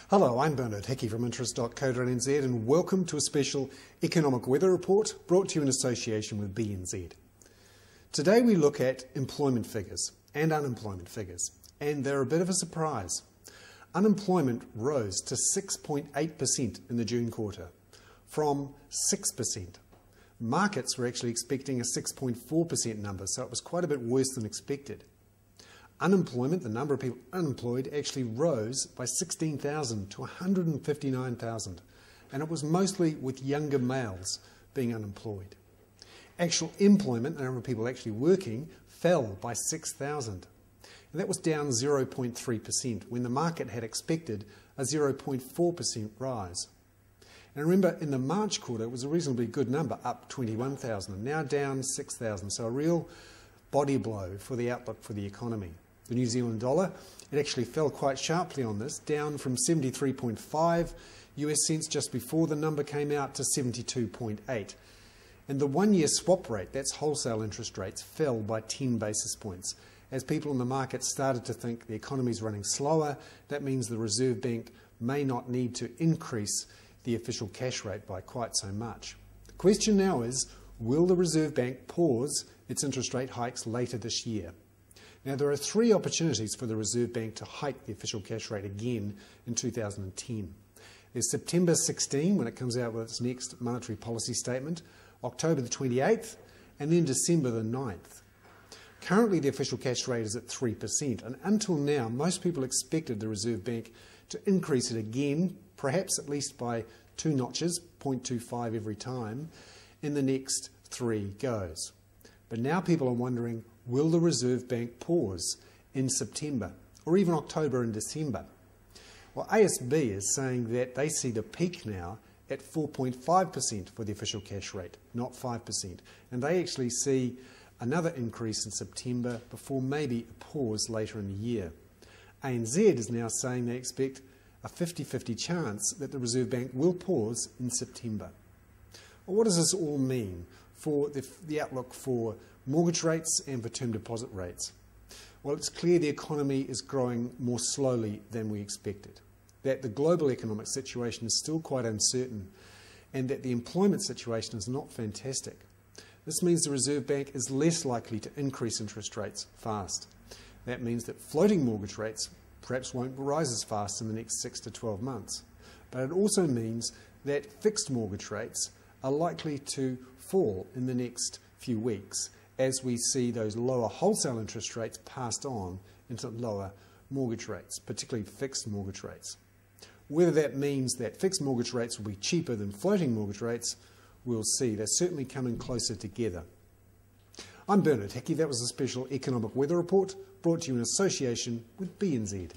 Hello, I'm Bernard Hickey from interest.co.nz and welcome to a special economic weather report brought to you in association with BNZ. Today we look at employment figures and unemployment figures, and they're a bit of a surprise. Unemployment rose to 6.8% in the June quarter, from 6%. Markets were actually expecting a 6.4% number, so it was quite a bit worse than expected. Unemployment, the number of people unemployed, actually rose by 16,000 to 159,000, and it was mostly with younger males being unemployed. Actual employment, the number of people actually working, fell by 6,000, and that was down 0.3% when the market had expected a 0.4% rise. And remember, in the March quarter, it was a reasonably good number, up 21,000, and now down 6,000, so a real body blow for the outlook for the economy. The New Zealand dollar, it actually fell quite sharply on this, down from 73.5 US cents just before the number came out to 72.8. And the one-year swap rate, that's wholesale interest rates, fell by 10 basis points. As people in the market started to think the economy's running slower, that means the Reserve Bank may not need to increase the official cash rate by quite so much. The question now is, will the Reserve Bank pause its interest rate hikes later this year? Now, there are three opportunities for the Reserve Bank to hike the official cash rate again in 2010. There's September 16, when it comes out with its next monetary policy statement, October the 28th, and then December the 9th. Currently, the official cash rate is at 3%, and until now, most people expected the Reserve Bank to increase it again, perhaps at least by 2 notches, 0.25 every time, in the next 3 goes. But now people are wondering, will the Reserve Bank pause in September or even October and December? Well, ASB is saying that they see the peak now at 4.5% for the official cash rate, not 5%. And they actually see another increase in September before maybe a pause later in the year. ANZ is now saying they expect a 50-50 chance that the Reserve Bank will pause in September. Well, what does this all mean for the outlook for mortgage rates and for term deposit rates? Well, it's clear the economy is growing more slowly than we expected, that the global economic situation is still quite uncertain, and that the employment situation is not fantastic. This means the Reserve Bank is less likely to increase interest rates fast. That means that floating mortgage rates perhaps won't rise as fast in the next 6 to 12 months. But it also means that fixed mortgage rates are likely to fall in the next few weeks as we see those lower wholesale interest rates passed on into lower mortgage rates, particularly fixed mortgage rates. Whether that means that fixed mortgage rates will be cheaper than floating mortgage rates, we'll see. They're certainly coming closer together. I'm Bernard Hickey. That was a special economic weather report brought to you in association with BNZ.